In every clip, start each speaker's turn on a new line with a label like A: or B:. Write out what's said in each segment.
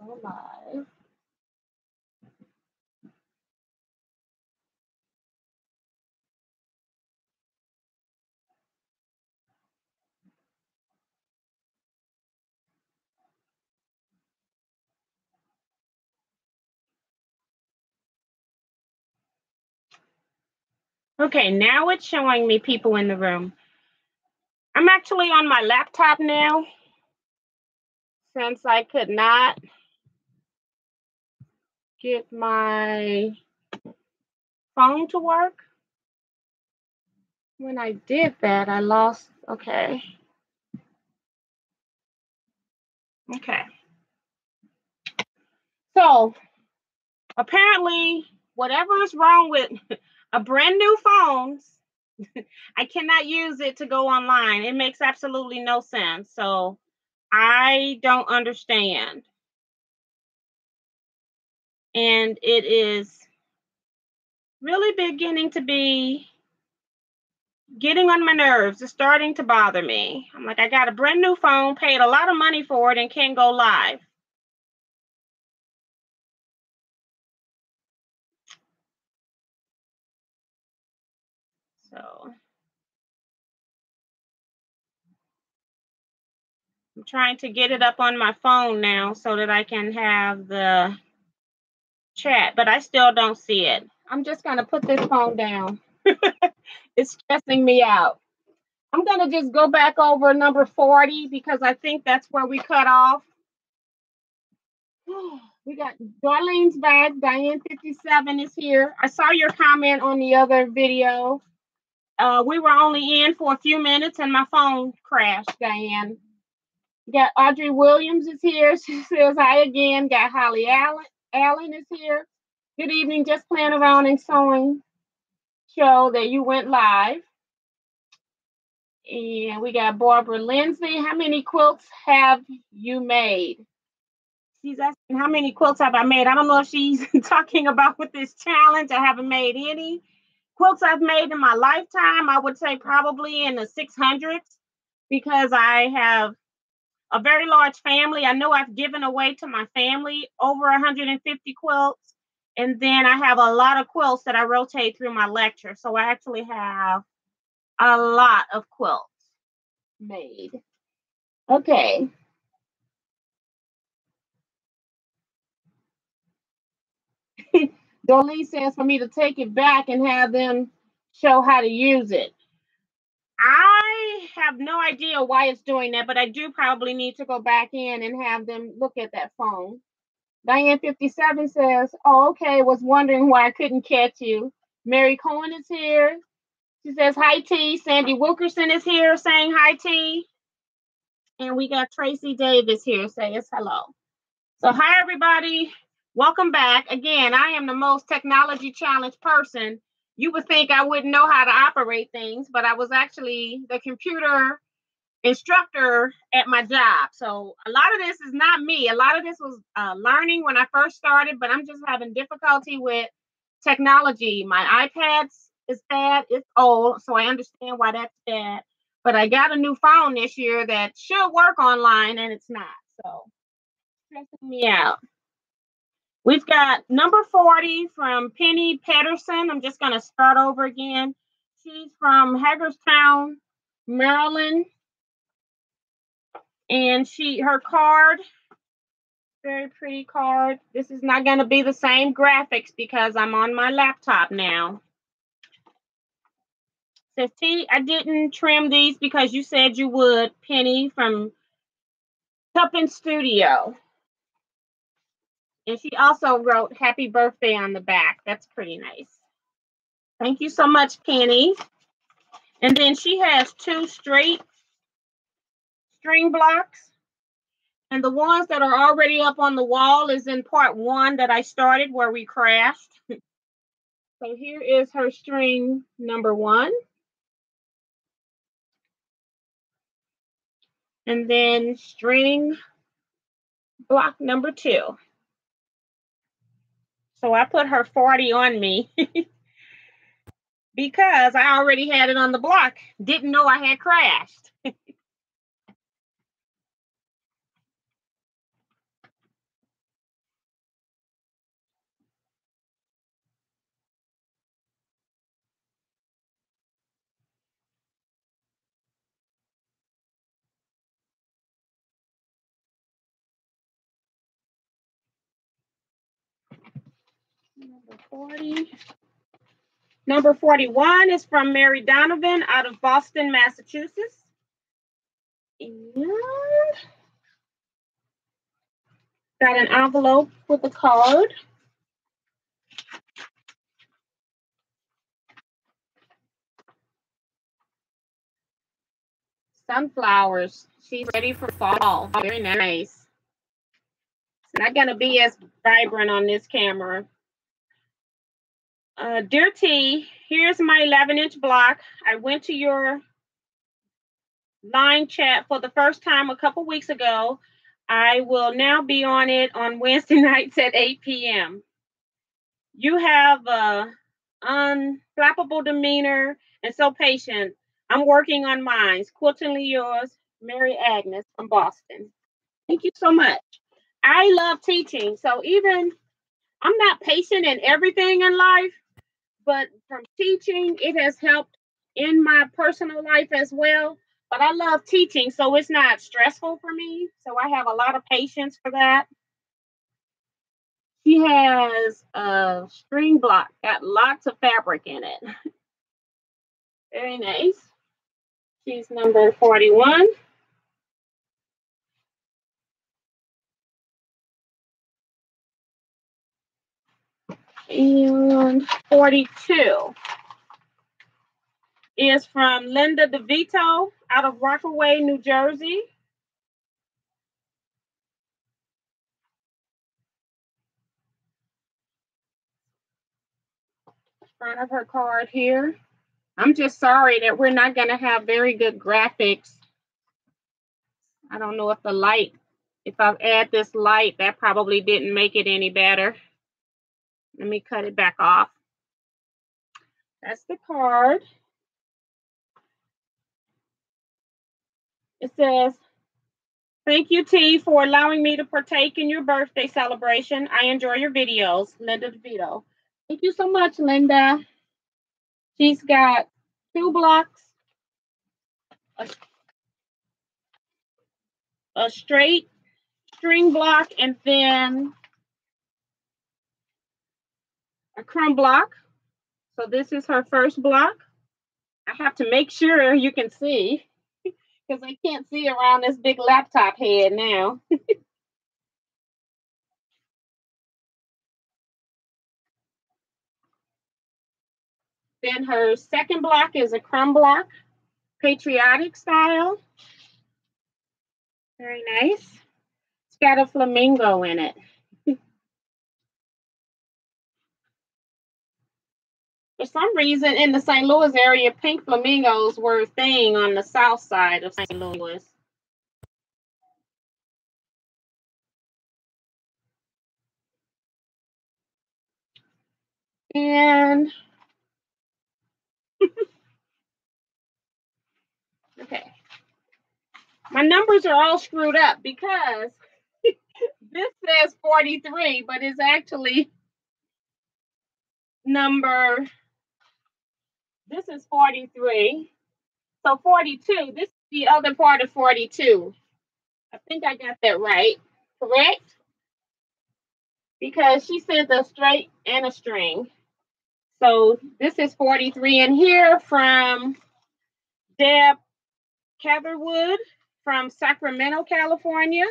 A: Go live. Okay, now it's showing me people in the room. I'm actually on my laptop now since I could not get my phone to work. When I did that, I lost. Okay. Okay. So apparently, whatever is wrong with a brand new phone, I cannot use it to go online. It makes absolutely no sense. So I don't understand. And it is really beginning to be getting on my nerves. It's starting to bother me. I'm like, I got a brand new phone, paid a lot of money for it, and can't go live. So I'm trying to get it up on my phone now so that I can have the chat, but I still don't see it. I'm just going to put this phone down. It's stressing me out. I'm going to just go back over number 40 because I think that's where we cut off. We got Darlene's back. Diane 57 is here. I saw your comment on the other video. We were only in for a few minutes and my phone crashed, Diane. Got Audrey Williams is here. She says hi again. Got Holly Allen is here. Good evening. Just playing around and showing show that you went live. And we got Barbara Lindsay. How many quilts have you made? She's asking how many quilts have I made. I don't know if she's talking about with this challenge. I haven't made any. Quilts I've made in my lifetime, I would say probably in the 600s because I have a very large family. I know I've given away to my family over 150 quilts. And then I have a lot of quilts that I rotate through my lecture. So I actually have a lot of quilts made. Okay. Dolly says for me to take it back and have them show how to use it. I have no idea why it's doing that, but I do probably need to go back in and have them look at that phone. Diane 57 says, oh, okay, was wondering why I couldn't catch you. Mary Cohen is here. She says, hi, T. Sandy Wilkerson is here saying hi, T. And we got Tracy Davis here saying hello. So hi, everybody. Welcome back. Again, I am the most technology challenged person. You would think I wouldn't know how to operate things, but I was actually the computer instructor at my job. So a lot of this is not me. A lot of this was learning when I first started, but I'm just having difficulty with technology. My iPad is bad. It's old, so I understand why that's bad. But I got a new phone this year that should work online, and it's not. So stressing me out. We've got number 40 from Penny Pedersen. I'm just going to start over again. She's from Hagerstown, Maryland. And her card, very pretty card. This is not going to be the same graphics because I'm on my laptop now. Says T, I didn't trim these because you said you would. Penny from Tuppin Studio. And she also wrote happy birthday on the back. That's pretty nice. Thank you so much, Penny. And then she has 2 straight string blocks. And the ones that are already up on the wall is in part 1 that I started where we crashed. So here is her string number 1. And then string block number 2. So I put her 40 on me because I already had it on the block. Didn't know I had crashed. Number 40. Number 41 is from Mary Donovan out of Boston, Massachusetts. And got an envelope with a card. Sunflowers. She's ready for fall. Very nice. It's not going to be as vibrant on this camera. Dear T, here's my 11-inch block. I went to your line chat for the first time a couple weeks ago. I will now be on it on Wednesday nights at 8 p.m. You have a unflappable demeanor and so patient. I'm working on mine. Quiltingly yours, Mary Agnes from Boston. Thank you so much. I love teaching. So even I'm not patient in everything in life, but from teaching, it has helped in my personal life as well. But I love teaching, so it's not stressful for me. So I have a lot of patience for that. She has a string block, got lots of fabric in it. Very nice. She's number 41. And 42 is from Linda DeVito out of Rockaway, New Jersey. Front of her card here. I'm just sorry that we're not going to have very good graphics. I don't know if the light, if I add this light, that probably didn't make it any better. Let me cut it back off. That's the card. It says, thank you, T, for allowing me to partake in your birthday celebration. I enjoy your videos. Linda DeVito. Thank you so much, Linda. She's got 2 blocks, a straight string block, and then a crumb block. So this is her first block. I have to make sure you can see because I can't see around this big laptop head now. Then her second block is a crumb block, patriotic style. Very nice. It's got a flamingo in it. For some reason, in the St. Louis area, pink flamingos were a thing on the south side of St. Louis. And okay, my numbers are all screwed up because this says 43, but it's actually this is 43. So 42, this is the other part of 42. I think I got that right, correct? Because she said a straight and a string. So this is 43 in here from Deb Catherwood from Sacramento, California.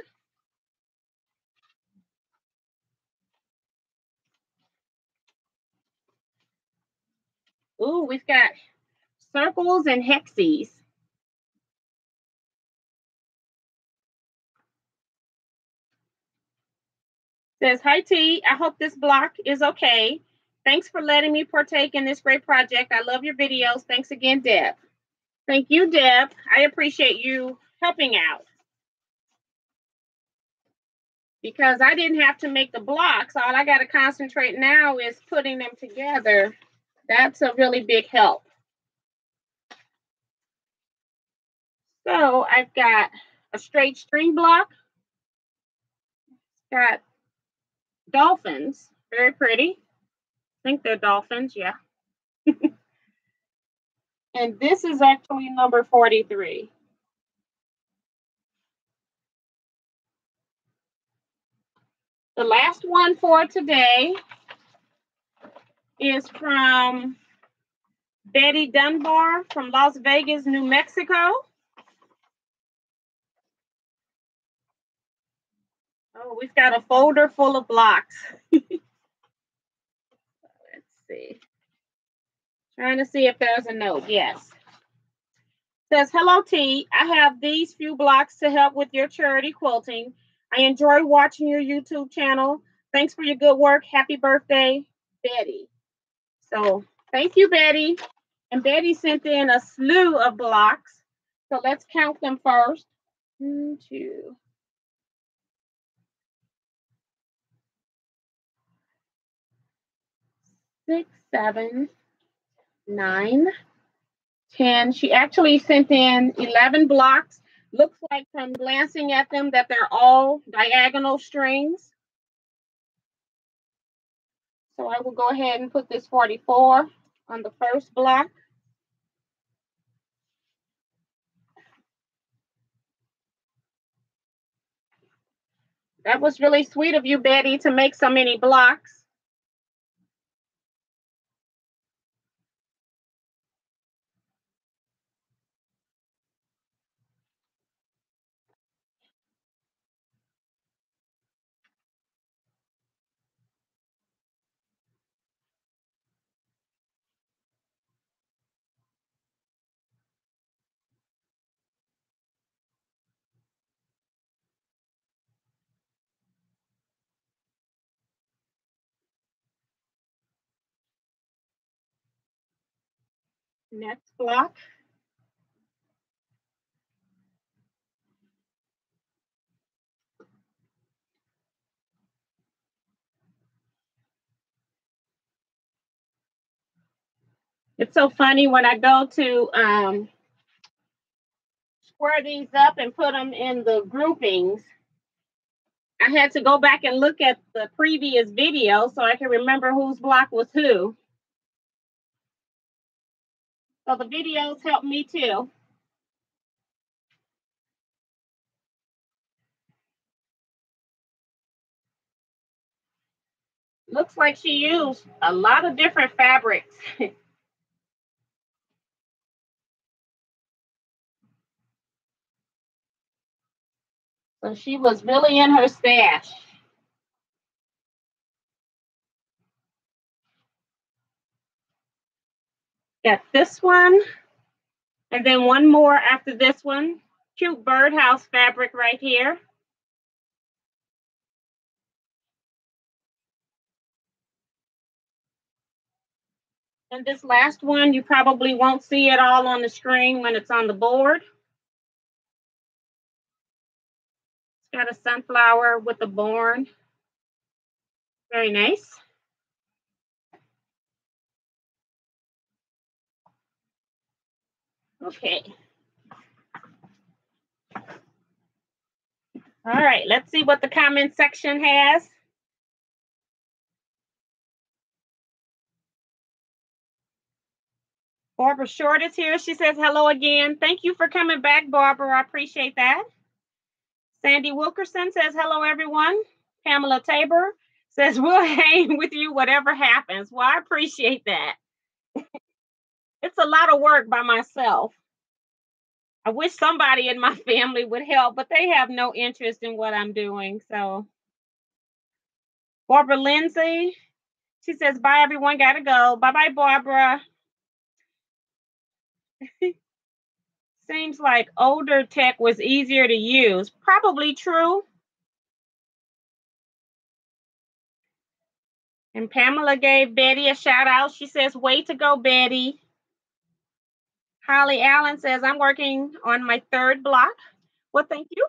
A: Ooh, we've got circles and hexes. Says, hi T, I hope this block is okay. Thanks for letting me partake in this great project. I love your videos. Thanks again, Deb. Thank you, Deb. I appreciate you helping out. Because I didn't have to make the blocks. All I got to concentrate now is putting them together. That's a really big help. So I've got a straight string block. Got dolphins. Very pretty. I think they're dolphins, yeah. And this is actually number 43. The last one for today is from Betty Dunbar from Las Vegas, New Mexico. Oh, we've got a folder full of blocks. Let's see. Trying to see if there's a note. Yes. Says, hello, T. I have these few blocks to help with your charity quilting. I enjoy watching your YouTube channel. Thanks for your good work. Happy birthday, Betty. So thank you, Betty. And Betty sent in a slew of blocks. So let's count them first. 1, 2, 6, 7, 9, 10. She actually sent in 11 blocks. Looks like from glancing at them that they're all diagonal strings. So I will go ahead and put this 44 on the first block. That was really sweet of you, Betty, to make so many blocks. Next block. It's so funny when I go to square these up and put them in the groupings. I had to go back and look at the previous video so I can remember whose block was who. So the videos help me too. Looks like she used a lot of different fabrics. So she was really in her stash. Got this one, and then one more after this one. Cute birdhouse fabric right here. And this last one, you probably won't see it all on the screen when it's on the board. It's got a sunflower with a born. Very nice. Okay. All right, let's see what the comment section has. Barbara Short is here. She says, hello again. Thank you for coming back, Barbara. I appreciate that. Sandy Wilkerson says, hello, everyone. Pamela Tabor says, we'll hang with you whatever happens. Well, I appreciate that. It's a lot of work by myself. I wish somebody in my family would help, but they have no interest in what I'm doing. So Barbara Lindsay, she says, bye, everyone. Gotta go. Bye-bye, Barbara. Seems like older tech was easier to use. Probably true. And Pamela gave Betty a shout out. She says, way to go, Betty. Holly Allen says, I'm working on my third block. Well, thank you.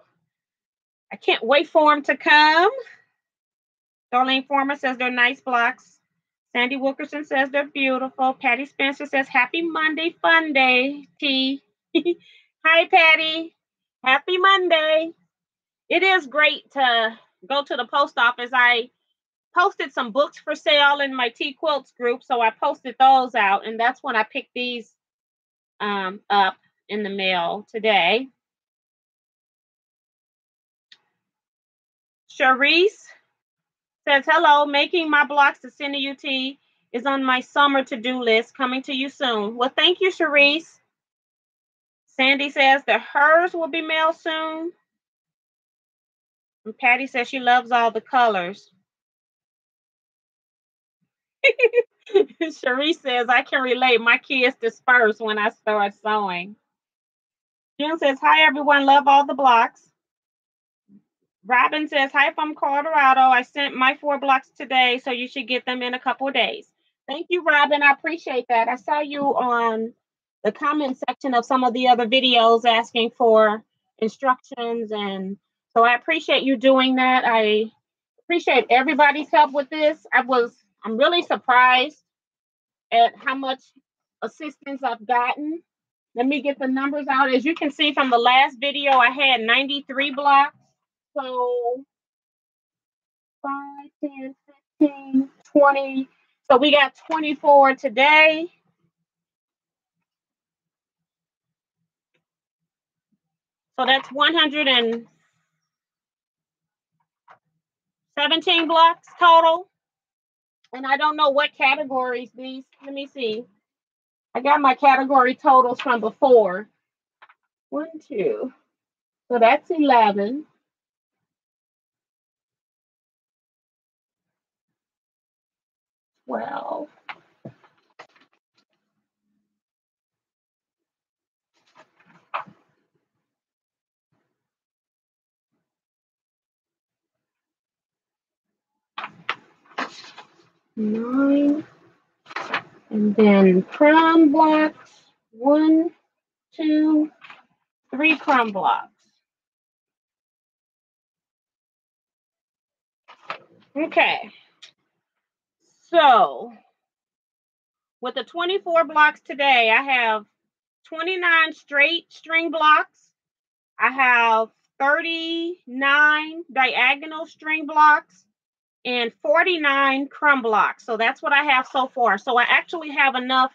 A: I can't wait for them to come. Darlene Former says they're nice blocks. Sandy Wilkerson says they're beautiful. Patty Spencer says, happy Monday fun day, T. Hi, Patty. Happy Monday. It is great to go to the post office. I posted some books for sale in my Teaquilts group, so I posted those out, and that's when I picked these up in the mail today. Charisse says, hello, making my blocks to send to UT. is on my summer to-do list, coming to you soon. Well, thank you, Sharice. Sandy says that hers will be mailed soon. And Patty says she loves all the colors. Sharice says, I can relate. My kids disperse when I start sewing. June says, hi, everyone. Love all the blocks. Robin says, hi from Colorado. I sent my 4 blocks today, so you should get them in a couple of days. Thank you, Robin. I appreciate that. I saw you on the comment section of some of the other videos asking for instructions, and so I appreciate you doing that. I appreciate everybody's help with this. I'm really surprised at how much assistance I've gotten. Let me get the numbers out. As you can see from the last video, I had 93 blocks. So 5, 10, 15, 20. So we got 24 today. So that's 117 blocks total. And I don't know what categories these, let me see. I got my category totals from before. 1, 2. So that's 11. 12. 9. And then crumb blocks. 1, 2, 3 crumb blocks. Okay. So with the 24 blocks today, I have 29 straight string blocks. I have 39 diagonal string blocks and 49 crumb blocks. So that's what I have so far. So I actually have enough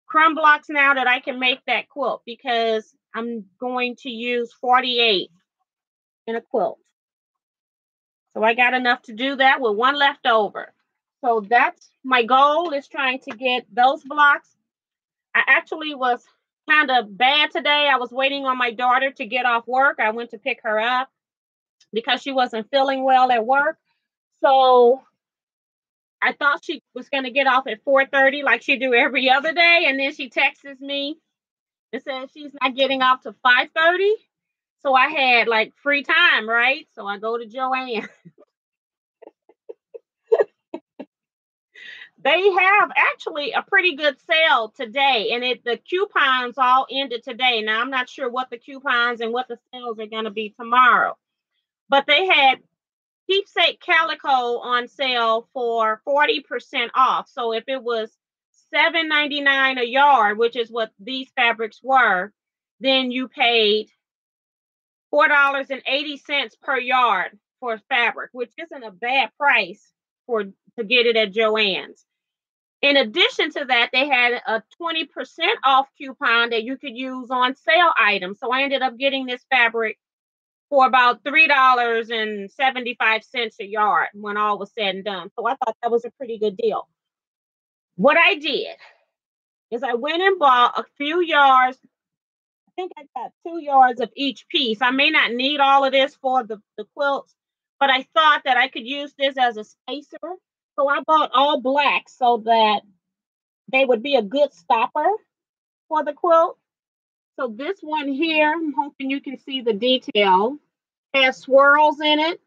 A: crumb blocks now that I can make that quilt, because I'm going to use 48 in a quilt. So I got enough to do that with 1 left over. So that's my goal, is trying to get those blocks. I actually was kind of bad today. I was waiting on my daughter to get off work. I went to pick her up because she wasn't feeling well at work. So I thought she was going to get off at 4:30 like she do every other day. And then she texts me and says she's not getting off to 5:30. So I had like free time, right? So I go to Joanne. They have actually a pretty good sale today, and the coupons all ended today. Now I'm not sure what the coupons and what the sales are going to be tomorrow, but they had Keepsake Calico on sale for 40% off. So if it was $7.99 a yard, which is what these fabrics were, then you paid $4.80 per yard for fabric, which isn't a bad price to get it at Joann's. In addition to that, they had a 20% off coupon that you could use on sale items. So I ended up getting this fabric for about $3.75 a yard when all was said and done. So I thought that was a pretty good deal. What I did is I went and bought a few yards. I think I got 2 yards of each piece. I may not need all of this for the quilts, but I thought that I could use this as a spacer. So I bought all black so that they would be a good stopper for the quilt. So this one here, I'm hoping you can see the detail, has swirls in it.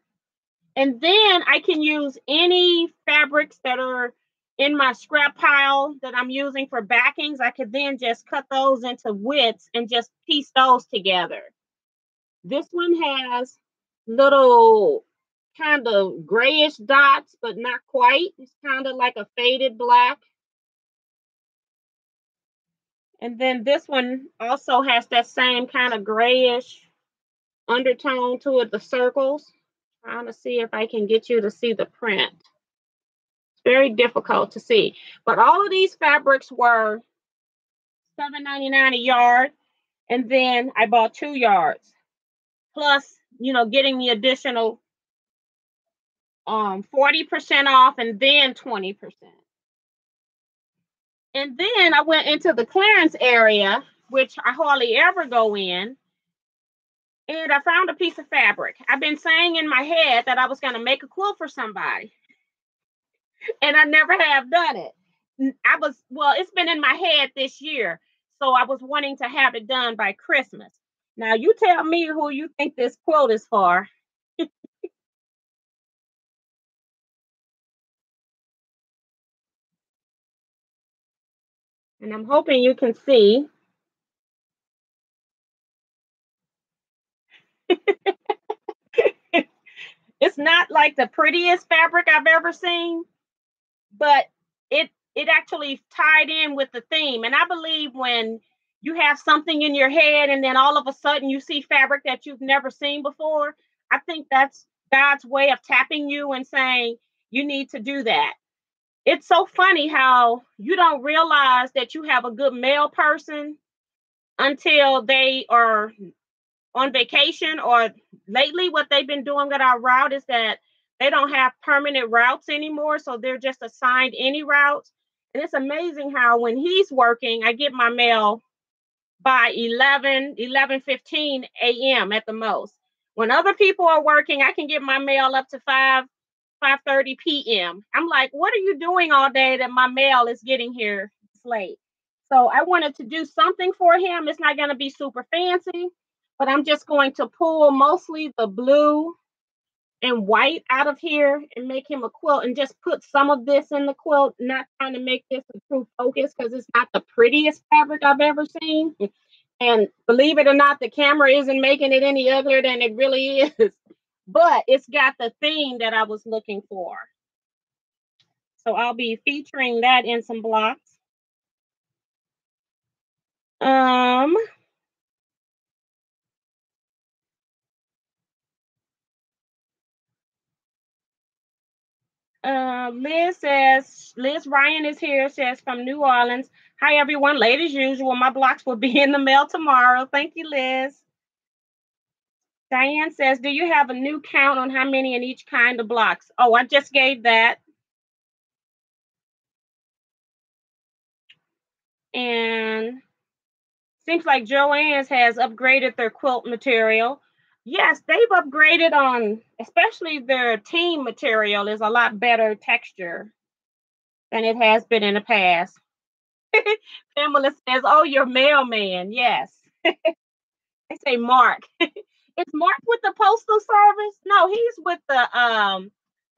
A: And then I can use any fabrics that are in my scrap pile that I'm using for backings. I could then just cut those into widths and just piece those together. This one has little kind of grayish dots, but not quite. It's kind of like a faded black. And then this one also has that same kind of grayish undertone to it, the circles. Trying to see if I can get you to see the print. It's very difficult to see. But all of these fabrics were $7.99 a yard. And then I bought 2 yards. Plus, getting the additional 40% off and then 20%. And then I went into the clearance area, which I hardly ever go in, and I found a piece of fabric. I've been saying in my head that I was going to make a quilt for somebody, and I never have done it. Well, it's been in my head this year, so I was wanting to have it done by Christmas. Now, you tell me who you think this quilt is for. And I'm hoping you can see. It's not like the prettiest fabric I've ever seen, but it actually tied in with the theme. And I believe when you have something in your head and then all of a sudden you see fabric that you've never seen before, I think that's God's way of tapping you and saying you need to do that. It's so funny how you don't realize that you have a good mail person until they are on vacation, or lately what they've been doing with our route is that they don't have permanent routes anymore, so they're just assigned any routes. And it's amazing how when he's working, I get my mail by 11:15 a.m. at the most. When other people are working, I can get my mail up to 5:30 p.m. I'm like, what are you doing all day that my mail is getting here late? So I wanted to do something for him. It's not going to be super fancy, but I'm just going to pull mostly the blue and white out of here and make him a quilt and just put some of this in the quilt, not trying to make this a true focus because it's not the prettiest fabric I've ever seen. And believe it or not, the camera isn't making it any uglier than it really is. But it's got the theme that I was looking for. So I'll be featuring that in some blocks. Um, Liz Ryan is here, says from New Orleans. Hi, everyone. Late as usual. My blocks will be in the mail tomorrow. Thank you, Liz. Diane says, do you have a new count on how many in each kind of blocks? Oh, I just gave that. And seems like Joann's has upgraded their quilt material. Yes, they've upgraded on, especially their team material is a lot better texture than it has been in the past. Pamela says, oh, your mailman. Yes. I say Mark. Is Mark with the postal service? No, he's with the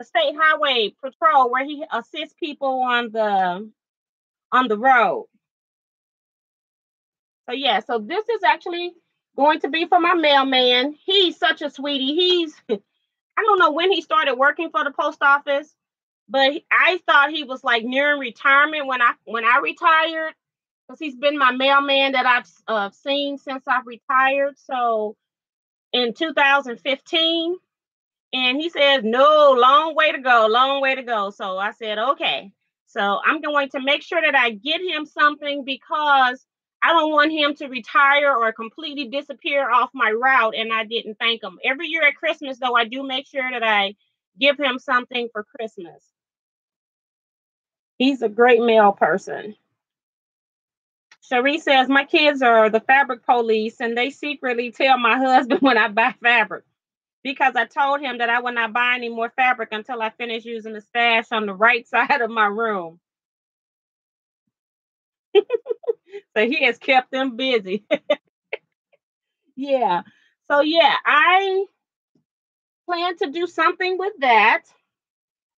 A: state highway patrol where he assists people on the road. So yeah, so this is actually going to be for my mailman. He's such a sweetie. I don't know when he started working for the post office, but I thought he was like nearing retirement when I retired, because he's been my mailman that I've seen since I've retired. So in 2015, and he says, no, long way to go, long way to go. So I said, okay. So I'm going to make sure that I get him something because I don't want him to retire or completely disappear off my route and I didn't thank him. Every year at Christmas, though, I do make sure that I give him something for Christmas. He's a great mail person. Cherie says, my kids are the fabric police and they secretly tell my husband when I buy fabric, because I told him that I would not buy any more fabric until I finish using the stash on the right side of my room. So he has kept them busy. Yeah. So yeah, I plan to do something with that.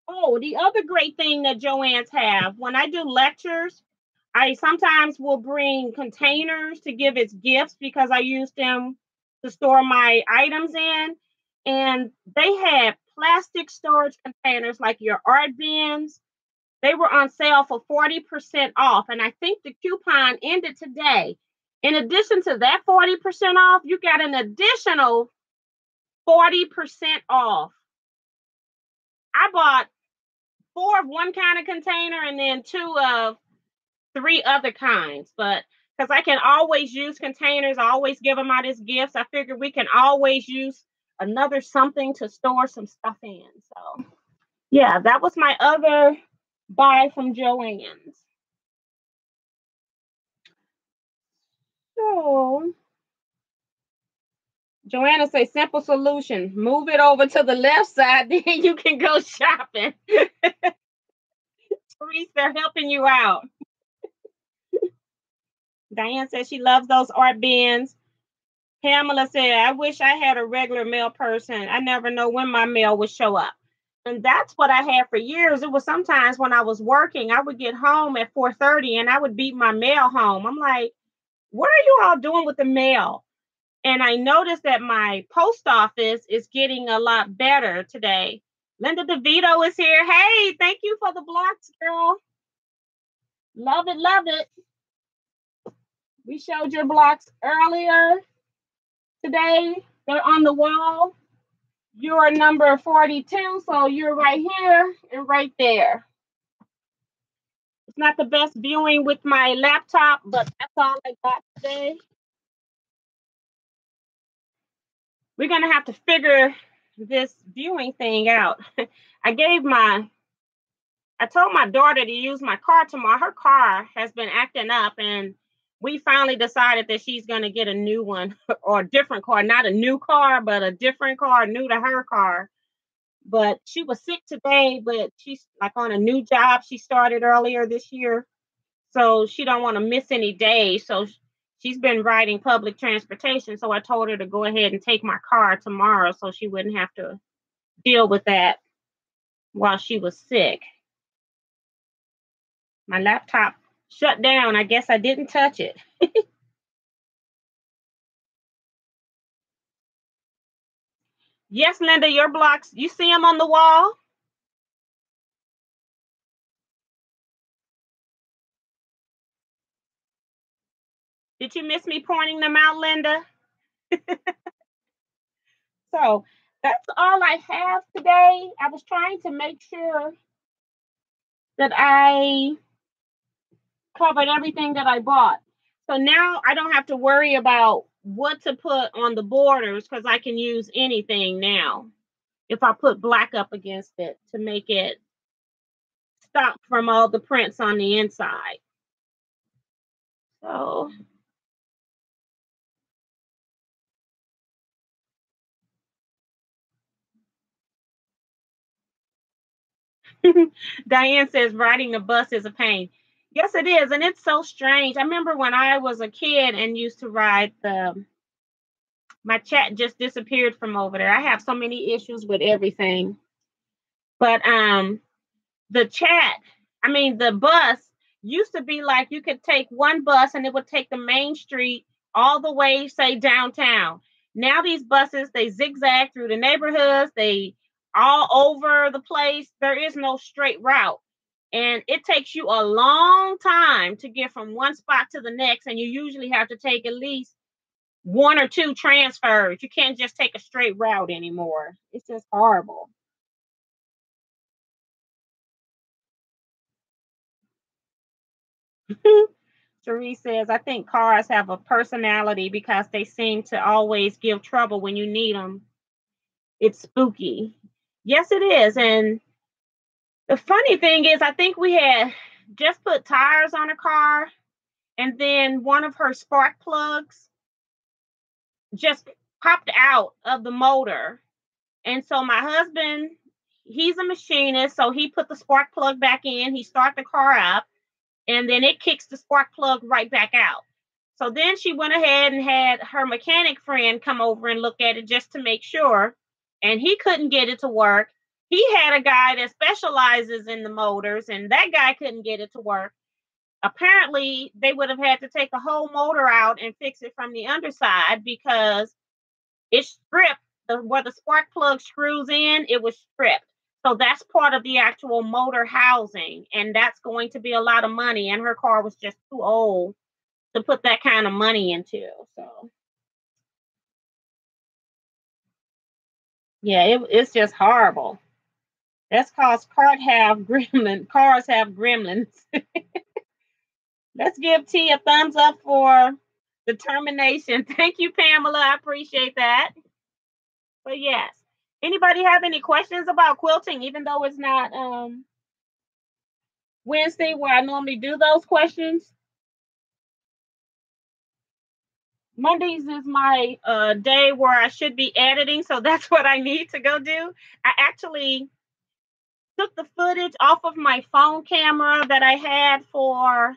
A: Oh, the other great thing that Joann's have, when I do lectures, I sometimes will bring containers to give as gifts because I use them to store my items in. And they had plastic storage containers like your art bins. They were on sale for 40% off. And I think the coupon ended today. In addition to that 40% off, you got an additional 40% off. I bought 4 of one kind of container and then 2 of 3 other kinds. But because I can always use containers, I always give them out as gifts. I figure we can always use another something to store some stuff in. So yeah, that was my other buy from Joann's. Oh. Joanna say simple solution. Move it over to the left side, then you can go shopping. Teresa, they're helping you out. Diane says she loves those art bins. Pamela said, I wish I had a regular mail person. I never know when my mail would show up. And that's what I had for years. It was sometimes when I was working, I would get home at 4:30 and I would beat my mail home. I'm like, what are you all doing with the mail? And I noticed that my post office is getting a lot better today. Linda DeVito is here. Hey, thank you for the blocks, girl. Love it, love it. We showed your blocks earlier today. They're on the wall. You're number 42, so you're right here and right there. It's not the best viewing with my laptop, but that's all I got today. We're going to have to figure this viewing thing out. I told my daughter to use my car tomorrow. Her car has been acting up, and we finally decided that she's going to get a new one or a different car, not a new car, but a different car, new to her car. But she was sick today, but she's like on a new job she started earlier this year. So she don't want to miss any days. So she's been riding public transportation. So I told her to go ahead and take my car tomorrow so she wouldn't have to deal with that while she was sick. My laptop shut down. I guess I didn't touch it. Yes, Linda, your blocks, you see them on the wall? Did you miss me pointing them out, Linda? So that's all I have today. I was trying to make sure that I covered everything that I bought. So now I don't have to worry about what to put on the borders because I can use anything now if I put black up against it to make it stop from all the prints on the inside. So Diane says riding the bus is a pain. Yes, it is. And it's so strange. I remember when I was a kid and used to ride my chat just disappeared from over there. I have so many issues with everything. But the chat, the bus used to be like you could take one bus and it would take the main street all the way, say, downtown. Now these buses, they zigzag through the neighborhoods, they all over the place. There is no straight route. And it takes you a long time to get from one spot to the next. And you usually have to take at least one or two transfers. You can't just take a straight route anymore. It's just horrible. Therese says, I think cars have a personality because they seem to always give trouble when you need them. It's spooky. Yes, it is. And the funny thing is, I think we had just put tires on a car, and then one of her spark plugs just popped out of the motor. And so my husband, he's a machinist, so he put the spark plug back in, he started the car up, and then it kicks the spark plug right back out. So then she went ahead and had her mechanic friend come over and look at it just to make sure, and he couldn't get it to work. He had a guy that specializes in the motors, and that guy couldn't get it to work. Apparently, they would have had to take the whole motor out and fix it from the underside because it's stripped. Where the spark plug screws in, it was stripped. So that's part of the actual motor housing, and that's going to be a lot of money. And her car was just too old to put that kind of money into. So yeah, it's just horrible. That's cause cars have gremlins. Let's give T a thumbs up for determination. Thank you, Pamela. I appreciate that. But yes. Anybody have any questions about quilting, even though it's not Wednesday where I normally do those questions? Mondays is my day where I should be editing, so that's what I need to go do. I actually took the footage off of my phone camera that I had for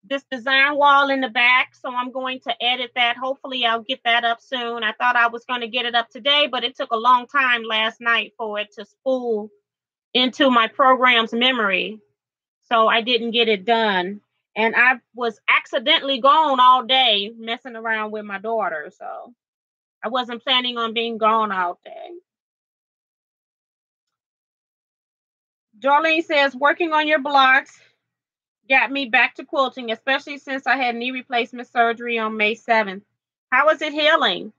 A: this design wall in the back, so I'm going to edit that. Hopefully I'll get that up soon. I thought I was going to get it up today, but it took a long time last night for it to spool into my program's memory, so I didn't get it done. And I was accidentally gone all day messing around with my daughter, so I wasn't planning on being gone all day. Darlene says, working on your blocks got me back to quilting, especially since I had knee replacement surgery on May 7th. How is it healing?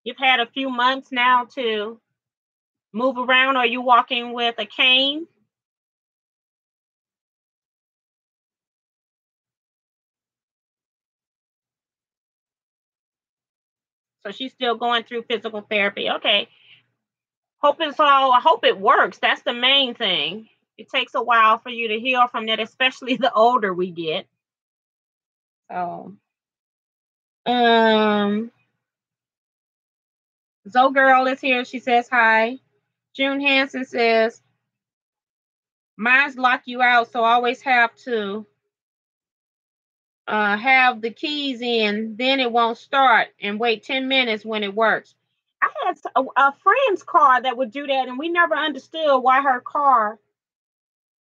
A: You've had a few months now to move around. Are you walking with a cane? So she's still going through physical therapy. Okay. I hope it works. That's the main thing. It takes a while for you to heal from that, especially the older we get. So Zoe Girl is here. She says hi. June Hansen says, mine's lock you out, so I always have to have the keys in, then it won't start, and wait 10 minutes when it works. I had a friend's car that would do that, and we never understood why her car,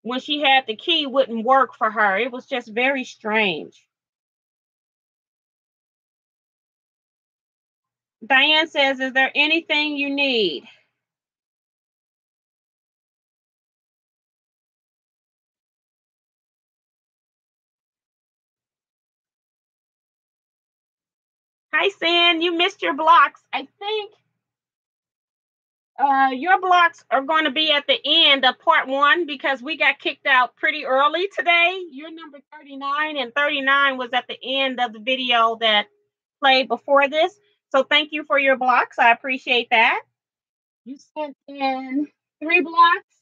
A: when she had the key, wouldn't work for her. It was just very strange. Diane says, is there anything you need? Hi, San. You missed your blocks. I think your blocks are going to be at the end of part 1 because we got kicked out pretty early today. You're number 39, and 39 was at the end of the video that played before this. So thank you for your blocks. I appreciate that. You sent in 3 blocks,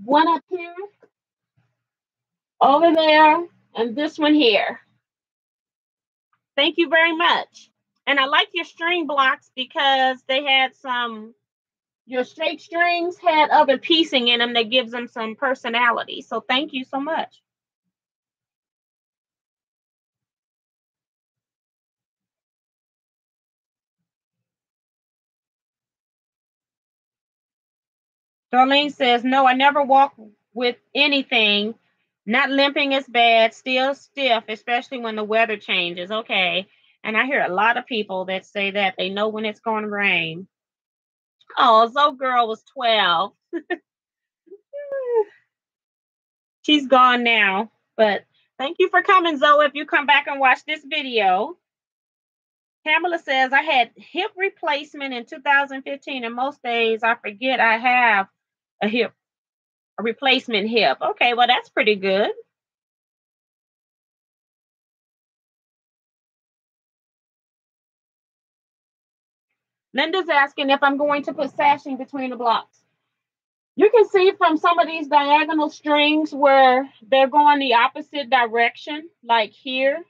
A: one up here, over there, and this one here. Thank you very much. And I like your string blocks because they had your straight strings had other piecing in them that gives them some personality. So thank you so much. Darlene says, no, I never walk with anything. Not limping is bad, still stiff, especially when the weather changes. Okay. And I hear a lot of people that say that they know when it's going to rain. Oh, Zoe Girl was 12. She's gone now. But thank you for coming, Zoe, if you come back and watch this video. Pamela says, I had hip replacement in 2015, and most days I forget I have a replacement hip. Okay, well, that's pretty good. Linda's asking if I'm going to put sashing between the blocks. You can see from some of these diagonal strings where they're going the opposite direction, like here.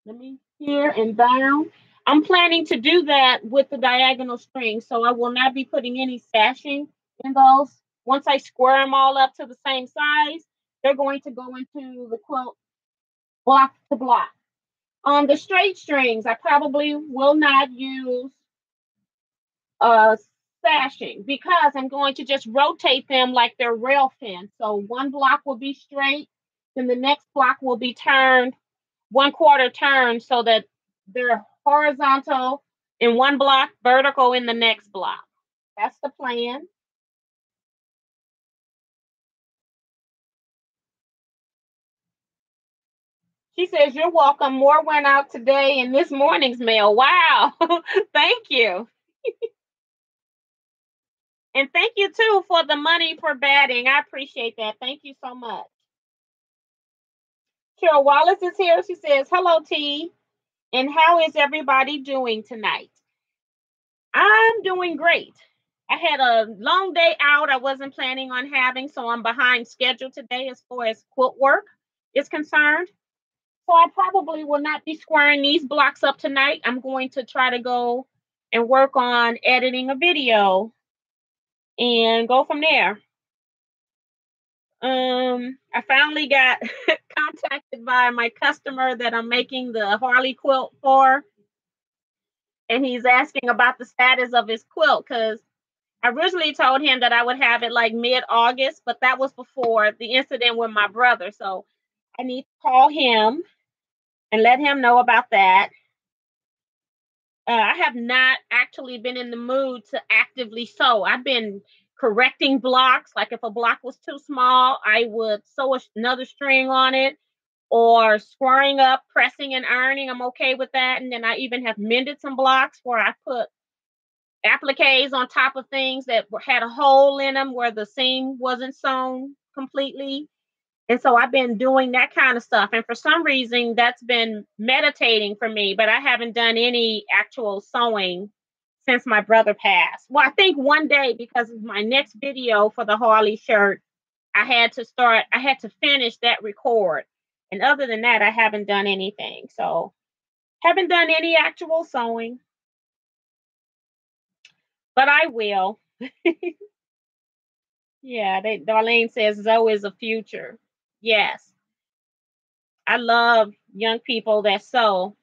A: Let me here and down. I'm planning to do that with the diagonal strings, so I will not be putting any sashing in those. Once I square them all up to the same size, they're going to go into the quilt block to block. On the straight strings, I probably will not use uh, sashing because I'm going to just rotate them like they're rail fins. So one block will be straight, then the next block will be turned 1/4 turn so that they're horizontal in one block, vertical in the next block. That's the plan. She says, you're welcome. More went out today in this morning's mail. Wow. Thank you. And thank you, too, for the money for batting. I appreciate that. Thank you so much. Cheryl Wallace is here. She says, hello, T. And how is everybody doing tonight? I'm doing great. I had a long day out I wasn't planning on having, so I'm behind schedule today as far as quilt work is concerned. So I probably will not be squaring these blocks up tonight. I'm going to try to go and work on editing a video and go from there. I finally got contacted by my customer that I'm making the Harley quilt for, and he's asking about the status of his quilt because I originally told him that I would have it like mid-August, but that was before the incident with my brother. So I need to call him and let him know about that. I have not actually been in the mood to actively sew. I've been correcting blocks. Like if a block was too small, I would sew another string on it, or squaring up, pressing and ironing. I'm okay with that. And then I even have mended some blocks where I put appliques on top of things that had a hole in them where the seam wasn't sewn completely. And so I've been doing that kind of stuff. And for some reason, that's been meditating for me, but I haven't done any actual sewing since my brother passed. Well, I think one day, because of my next video for the Harley shirt, I had to finish that record. And other than that, I haven't done anything. So haven't done any actual sewing, but I will. Yeah, Darlene says Zoe is a future. Yes. I love young people that sew.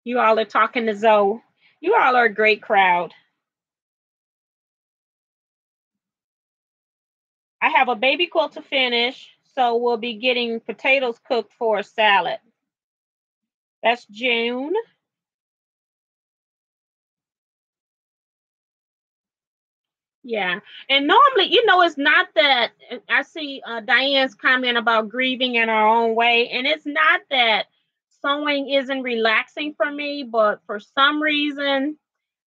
A: You all are talking to Zoe. You all are a great crowd. I have a baby quilt to finish, so we'll be getting potatoes cooked for a salad. That's June. Yeah. And normally, it's not that I see Diane's comment about grieving in our own way. And it's not that sewing isn't relaxing for me, but for some reason,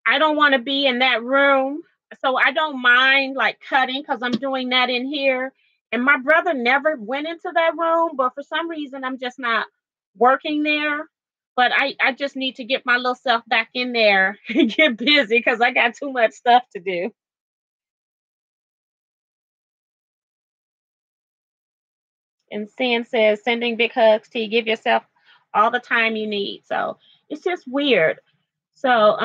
A: I don't want to be in that room. So I don't mind like cutting because I'm doing that in here. And my brother never went into that room, but for some reason, I'm just not working there. But I just need to get my little self back in there and get busy because I got too much stuff to do. And Sin says, sending big hugs to you. Give yourself all the time you need. So it's just weird. So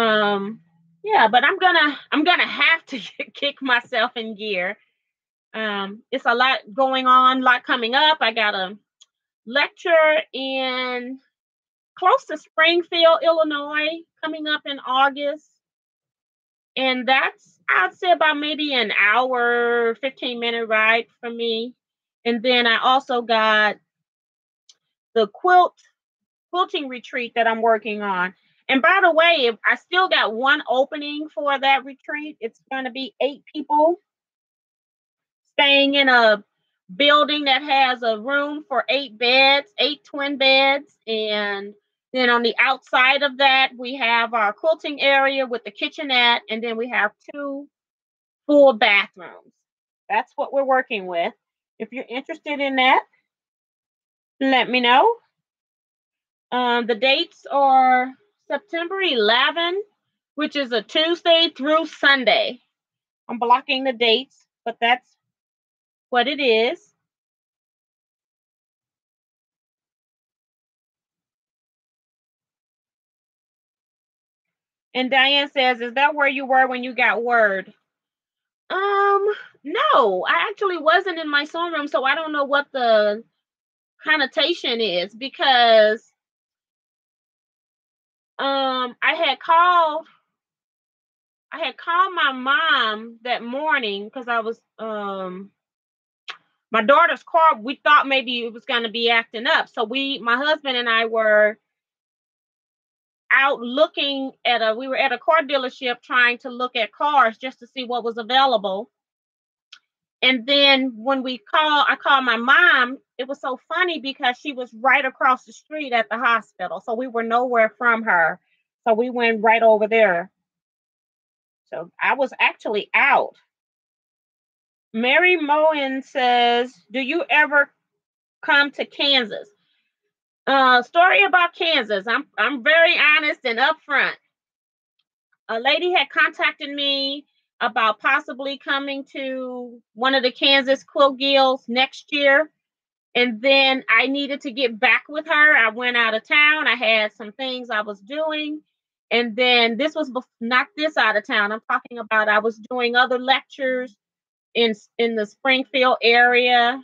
A: yeah, but I'm gonna have to kick myself in gear. It's a lot going on, a lot coming up. I got a lecture in close to Springfield, Illinois, coming up in August. And that's, I'd say, about maybe an hour, 15-minute ride for me. And then I also got the quilting retreat that I'm working on. And by the way, I still got one opening for that retreat. It's going to be 8 people staying in a building that has a room for 8 beds, 8 twin beds. And then on the outside of that, we have our quilting area with the kitchenette. And then we have 2 full bathrooms. That's what we're working with. If you're interested in that, let me know. The dates are September 11, which is a Tuesday through Sunday. I'm blocking the dates, but that's what it is. And Diane says, is that where you were when you got word? No, I actually wasn't in my sewing room, so I don't know what the connotation is because I had called my mom that morning because I was my daughter's car, we thought maybe it was going to be acting up. So my husband and I were out looking we were at a car dealership trying to look at cars just to see what was available. And then when I called my mom, it was so funny because she was right across the street at the hospital. So we were nowhere from her. So we went right over there. So I was actually out. Mary Moen says, do you ever come to Kansas? Story about Kansas. I'm very honest and upfront. A lady had contacted me about possibly coming to one of the Kansas quilt guilds next year. And then I needed to get back with her. I went out of town. I had some things I was doing. And then this was not this out of town. I'm talking about I was doing other lectures in the Springfield area,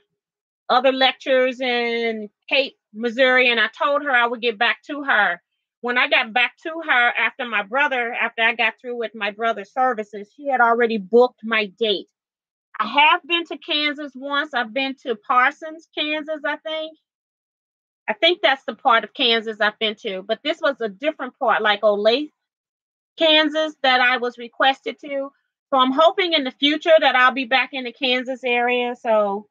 A: other lectures in Cape, Missouri, and I told her I would get back to her. When I got back to her after I got through with my brother's services, she had already booked my date. I have been to Kansas once. I've been to Parsons, Kansas, I think. I think that's the part of Kansas I've been to, but this was a different part, like Olathe, Kansas, that I was requested to. So I'm hoping in the future that I'll be back in the Kansas area. So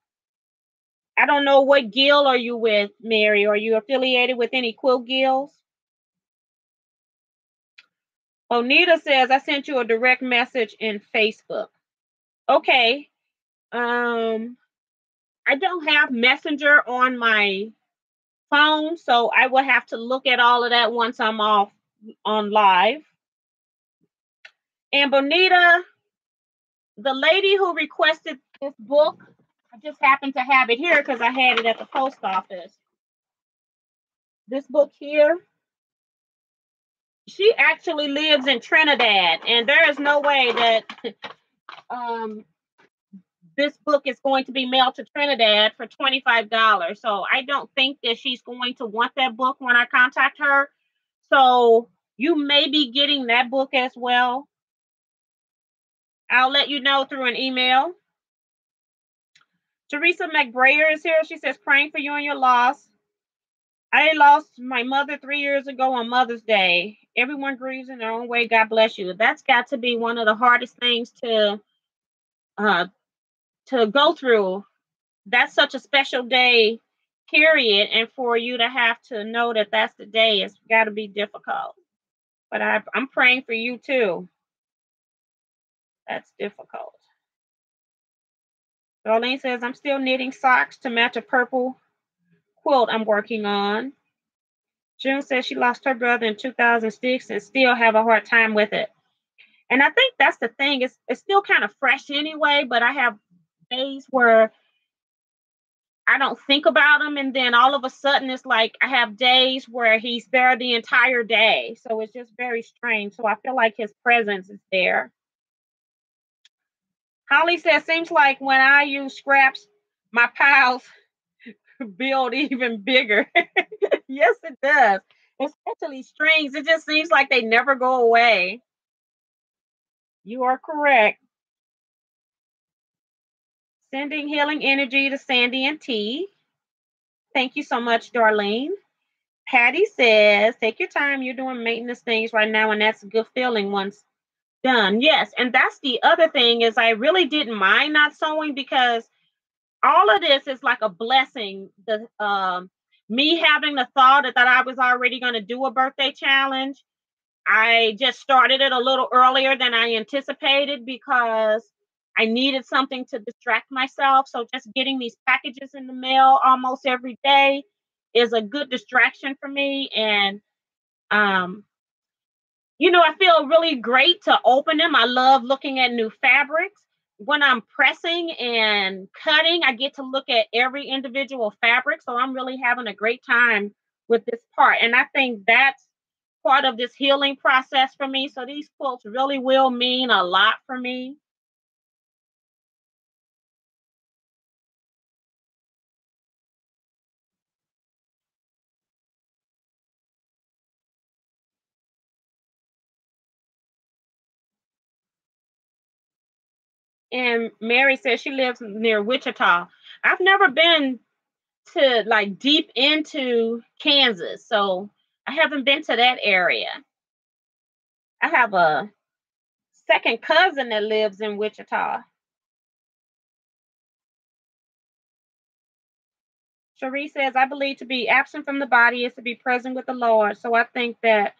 A: I don't know, what guild are you with, Mary? Are you affiliated with any quilt guilds? Onita says, I sent you a direct message in Facebook. Okay. I don't have Messenger on my phone, so I will have to look at all of that once I'm off on live. And Bonita, the lady who requested this book, I just happened to have it here because I had it at the post office. This book here, she actually lives in Trinidad, and there is no way that this book is going to be mailed to Trinidad for $25. So I don't think that she's going to want that book when I contact her. So you may be getting that book as well. I'll let you know through an email. Teresa McBrayer is here. She says, praying for you and your loss. I lost my mother 3 years ago on Mother's Day. Everyone grieves in their own way. God bless you. That's got to be one of the hardest things to go through. That's such a special day, period. And for you to have to know that that's the day, it's got to be difficult. But I'm praying for you too. That's difficult. Darlene says, I'm still knitting socks to match a purple quilt I'm working on. June says she lost her brother in 2006 and still have a hard time with it. And I think that's the thing. It's still kind of fresh anyway, but I have days where I don't think about him, and then all of a sudden it's like I have days where he's there the entire day. So it's just very strange. So I feel like his presence is there. Holly says, seems like when I use scraps, my piles build even bigger. Yes, it does. Especially strings. It just seems like they never go away. You are correct. Sending healing energy to Sandy and T. Thank you so much, Darlene. Patty says, take your time. You're doing maintenance things right now, and that's a good feeling once done. Yes, and that's the other thing is I really didn't mind not sewing because all of this is like a blessing. The me having the thought that I was already going to do a birthday challenge. I just started it a little earlier than I anticipated because I needed something to distract myself. So just getting these packages in the mail almost every day is a good distraction for me. And, I feel really great to open them. I love looking at new fabrics. When I'm pressing and cutting, I get to look at every individual fabric. So I'm really having a great time with this part. And I think that's part of this healing process for me. So these quilts really will mean a lot for me. And Mary says she lives near Wichita. I've never been to like deep into Kansas, so I haven't been to that area. I have a second cousin that lives in Wichita. Cherie says, I believe to be absent from the body is to be present with the Lord. So I think that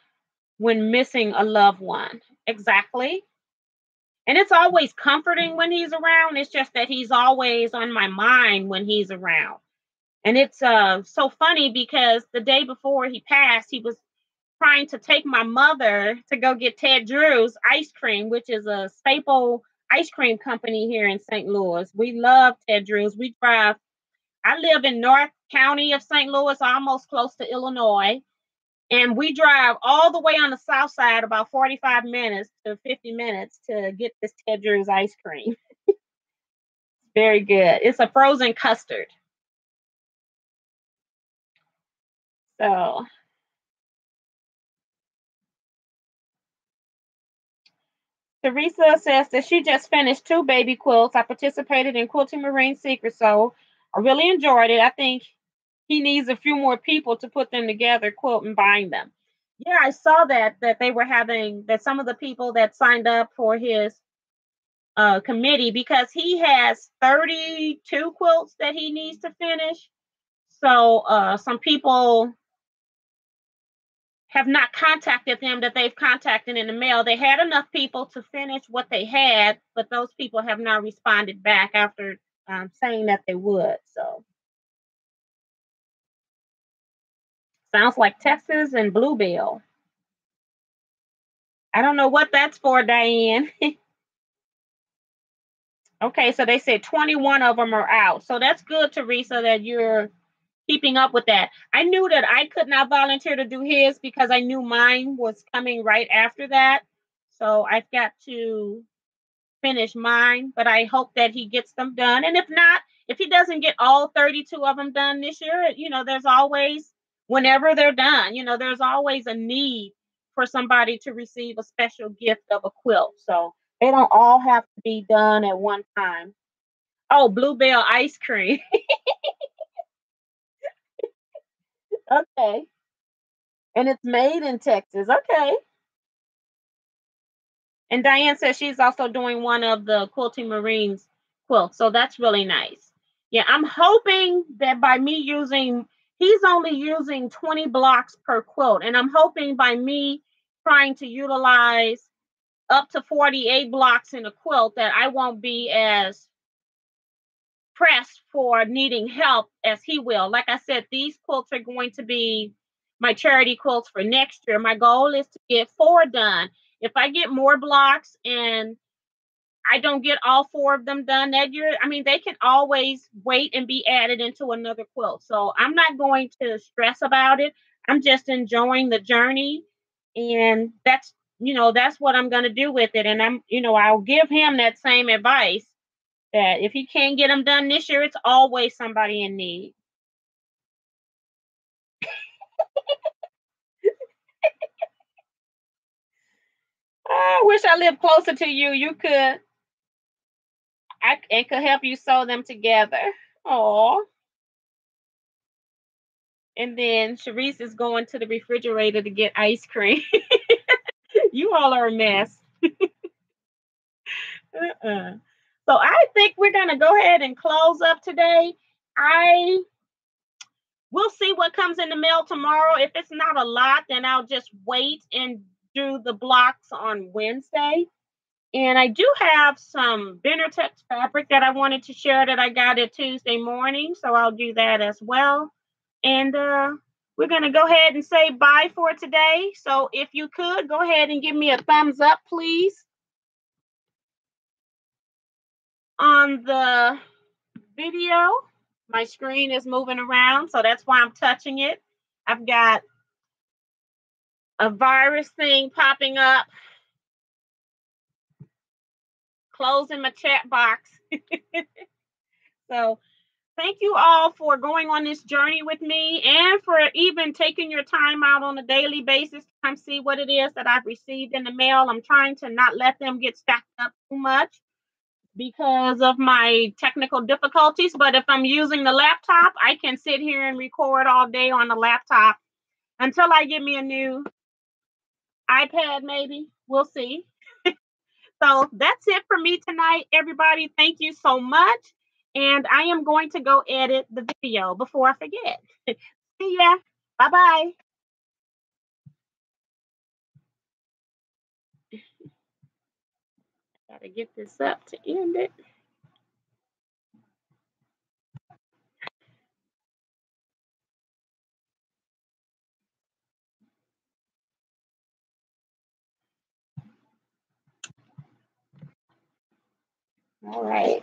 A: when missing a loved one, exactly. And it's always comforting when he's around. It's just that he's always on my mind when he's around. And it's so funny because the day before he passed, he was trying to take my mother to go get Ted Drew's ice cream, which is a staple ice cream company here in St. Louis. We love Ted Drew's. We drive. I live in North County of St. Louis, almost close to Illinois. And we drive all the way on the south side, about 45 minutes to 50 minutes to get this Ted Drew's ice cream. Very good. It's a frozen custard. So Teresa says that she just finished 2 baby quilts. I participated in Quilting Marine Secret, so I really enjoyed it. I think he needs a few more people to put them together, quilt and bind them. Yeah, I saw that they were having that some of the people that signed up for his committee, because he has 32 quilts that he needs to finish. So some people have not contacted them that they've contacted in the mail. They had enough people to finish what they had, but those people have not responded back after saying that they would. So sounds like Texas and Bluebell. I don't know what that's for, Diane. Okay, so they said 21 of them are out. So that's good, Teresa, that you're keeping up with that. I knew that I could not volunteer to do his because I knew mine was coming right after that. So I've got to finish mine, but I hope that he gets them done. And if not, if he doesn't get all 32 of them done this year, there's always, whenever they're done, there's always a need for somebody to receive a special gift of a quilt. So they don't all have to be done at one time. Oh, Bluebell ice cream. Okay. And it's made in Texas. Okay. And Diane says she's also doing one of the Quilting Marines quilts. So that's really nice. Yeah, I'm hoping that by me using, he's only using 20 blocks per quilt. And I'm hoping by me trying to utilize up to 48 blocks in a quilt that I won't be as pressed for needing help as he will. Like I said, these quilts are going to be my charity quilts for next year. My goal is to get 4 done. If I get more blocks and I don't get all 4 of them done that year, I mean, they can always wait and be added into another quilt. So I'm not going to stress about it. I'm just enjoying the journey. And that's what I'm going to do with it. And I'll give him that same advice that if he can't get them done this year, it's always somebody in need. I wish I lived closer to you. You could, I could help you sew them together. Oh, and then Sharice is going to the refrigerator to get ice cream. You all are a mess. Uh-uh. So I think we're gonna go ahead and close up today. I will see what comes in the mail tomorrow. If it's not a lot, then I'll just wait and do the blocks on Wednesday. And I do have some Benetech fabric that I wanted to share that I got it Tuesday morning. So I'll do that as well. And we're going to go ahead and say bye for today. So if you could, go ahead and give me a thumbs up, please, on the video. My screen is moving around, so that's why I'm touching it. I've got a virus thing popping up, closing my chat box. So thank you all for going on this journey with me and for even taking your time out on a daily basis to come see what it is that I've received in the mail. I'm trying to not let them get stacked up too much because of my technical difficulties. But if I'm using the laptop, I can sit here and record all day on the laptop until I get me a new iPad, maybe. We'll see. So that's it for me tonight, everybody. Thank you so much. And I am going to go edit the video before I forget. See ya. Bye bye. Gotta get this up to end it. All right.